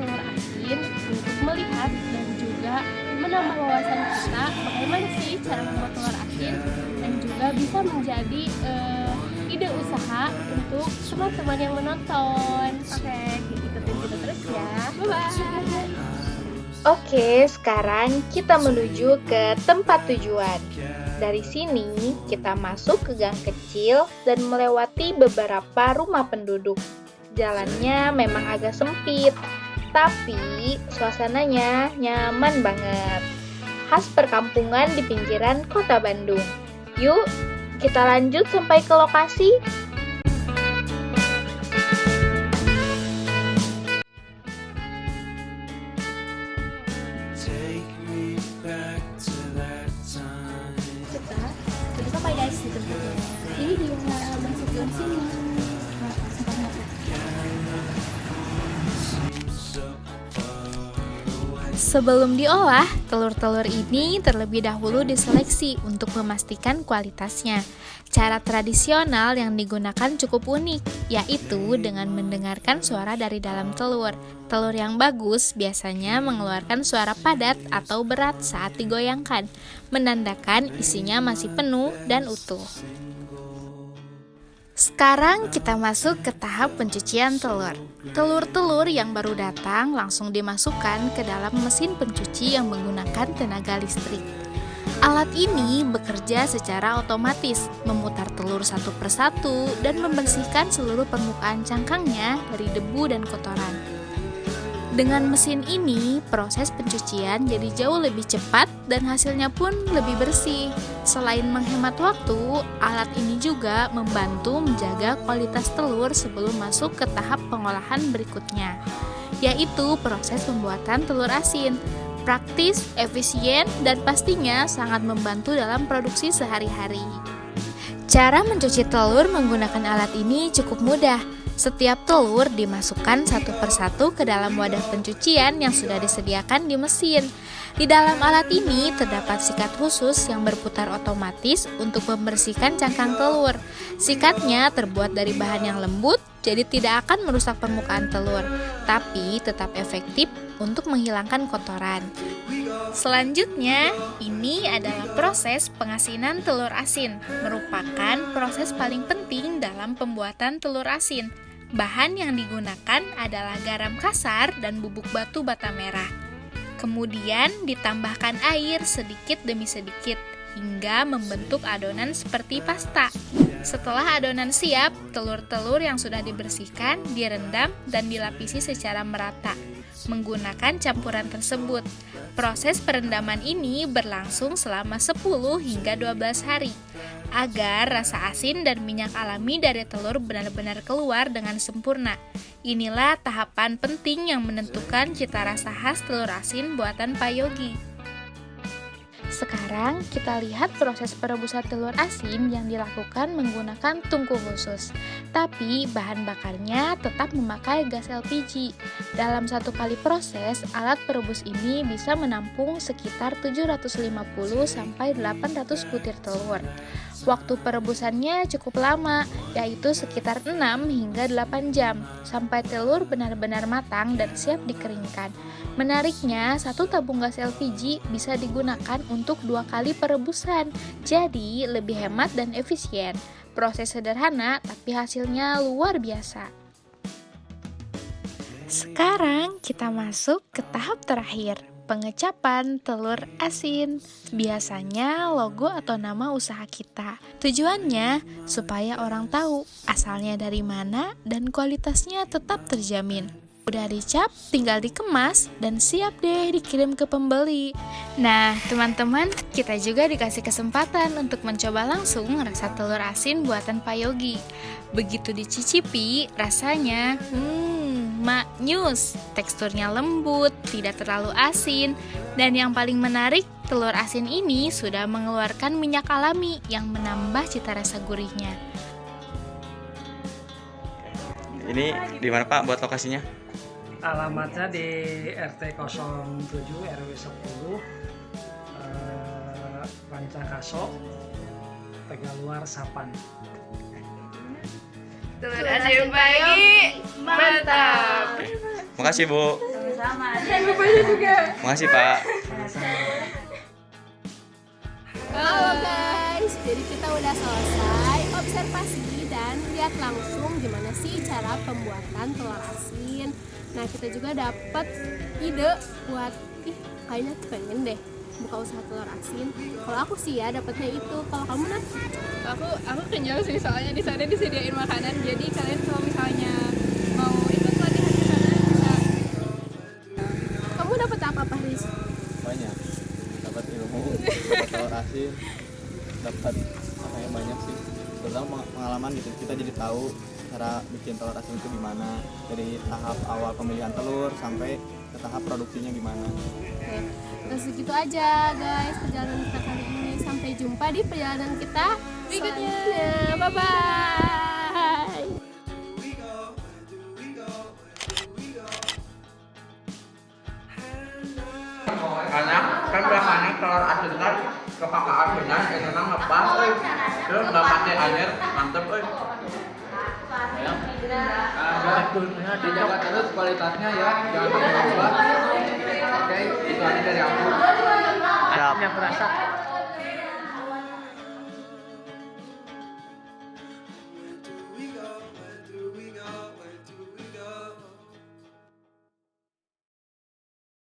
telur asin untuk melihat dan juga menambah wawasan kita bagaimana sih cara membuat telur asin dan juga bisa menjadi ide usaha untuk teman-teman yang menonton. Oke, ikutin kita terus ya. Bye-bye. Oke, sekarang kita menuju ke tempat tujuan. Dari sini, kita masuk ke gang kecil dan melewati beberapa rumah penduduk. Jalannya memang agak sempit, tapi suasananya nyaman banget. Khas perkampungan di pinggiran kota Bandung. Yuk, kita lanjut sampai ke lokasi. Kita sampai guys di tempatnya. Ini dia masuk ke sini. Sebelum diolah, telur-telur ini terlebih dahulu diseleksi untuk memastikan kualitasnya. Cara tradisional yang digunakan cukup unik, yaitu dengan mendengarkan suara dari dalam telur. Telur yang bagus biasanya mengeluarkan suara padat atau berat saat digoyangkan, menandakan isinya masih penuh dan utuh. Sekarang kita masuk ke tahap pencucian telur. Telur-telur yang baru datang langsung dimasukkan ke dalam mesin pencuci yang menggunakan tenaga listrik. Alat ini bekerja secara otomatis, memutar telur satu persatu dan membersihkan seluruh permukaan cangkangnya dari debu dan kotoran. Dengan mesin ini, proses pencucian jadi jauh lebih cepat dan hasilnya pun lebih bersih. Selain menghemat waktu, alat ini juga membantu menjaga kualitas telur sebelum masuk ke tahap pengolahan berikutnya, yaitu proses pembuatan telur asin. Praktis, efisien, dan pastinya sangat membantu dalam produksi sehari-hari. Cara mencuci telur menggunakan alat ini cukup mudah. Setiap telur dimasukkan satu persatu ke dalam wadah pencucian yang sudah disediakan di mesin. Di dalam alat ini terdapat sikat khusus yang berputar otomatis untuk membersihkan cangkang telur. Sikatnya terbuat dari bahan yang lembut, jadi tidak akan merusak permukaan telur, tapi tetap efektif untuk menghilangkan kotoran. Selanjutnya, ini adalah proses pengasinan telur asin, merupakan proses paling penting dalam pembuatan telur asin. Bahan yang digunakan adalah garam kasar dan bubuk batu bata merah. Kemudian ditambahkan air sedikit demi sedikit hingga membentuk adonan seperti pasta. Setelah adonan siap, telur-telur yang sudah dibersihkan direndam dan dilapisi secara merata menggunakan campuran tersebut. Proses perendaman ini berlangsung selama 10 hingga 12 hari agar rasa asin dan minyak alami dari telur benar-benar keluar dengan sempurna. Inilah tahapan penting yang menentukan cita rasa khas telur asin buatan Pak Yogi. Sekarang kita lihat proses perebusan telur asin yang dilakukan menggunakan tungku khusus. Tapi bahan bakarnya tetap memakai gas LPG. Dalam satu kali proses, alat perebus ini bisa menampung sekitar 750 sampai 800 butir telur. Waktu perebusannya cukup lama, yaitu sekitar 6 hingga 8 jam, sampai telur benar-benar matang dan siap dikeringkan. Menariknya, satu tabung gas LPG bisa digunakan untuk 2 kali perebusan, jadi lebih hemat dan efisien. Proses sederhana, tapi hasilnya luar biasa. Sekarang kita masuk ke tahap terakhir, pengecapan telur asin. Biasanya logo atau nama usaha kita. Tujuannya supaya orang tahu asalnya dari mana dan kualitasnya tetap terjamin. Udah dicap, tinggal dikemas, dan siap deh dikirim ke pembeli. Nah, teman-teman, kita juga dikasih kesempatan untuk mencoba langsung rasa telur asin buatan Pak Yogi. Begitu dicicipi, rasanya, maknyus. Teksturnya lembut, tidak terlalu asin, dan yang paling menarik, telur asin ini sudah mengeluarkan minyak alami yang menambah cita rasa gurihnya. Ini di mana Pak buat lokasinya? Alamatnya di RT 07 RW 10 Pancakaso, Tegaluar, Sapan. Telur asin pagi, mantap. Makasih Bu. Makasih Pak. Halo guys, jadi kita udah selesai observasi dan lihat langsung gimana sih cara pembuatan telur asin. Nah, kita juga dapat ide buat kayaknya pengen deh buka usaha telur asin. Kalau aku sih ya dapatnya itu. Kalau kamu Nat? Aku kenyang sih, soalnya di sana disediain makanan. Jadi kalian kalau misalnya mau ikut latihan di sana bisa. Kamu dapat apa Riz? Banyak, dapat ilmu, dapat telur asin, dapat apa ya, banyak sih, terutama pengalaman gitu. Kita jadi tahu cara bikin telur asin itu gimana, dari tahap awal pemilihan telur sampai ke tahap produksinya gimana. Oke, terus segitu aja guys perjalanan kita kali ini. Sampai jumpa di perjalanan kita berikutnya. Bye bye. Karena kan biasanya telur asin kan kakak asinnya itu nang ngepas, terus nggak pakai air, mantep, kulitnya dijaga terus kualitasnya ya, jangan sampai berubah. Oke, itu aja dari aku. Siap. Yang berasa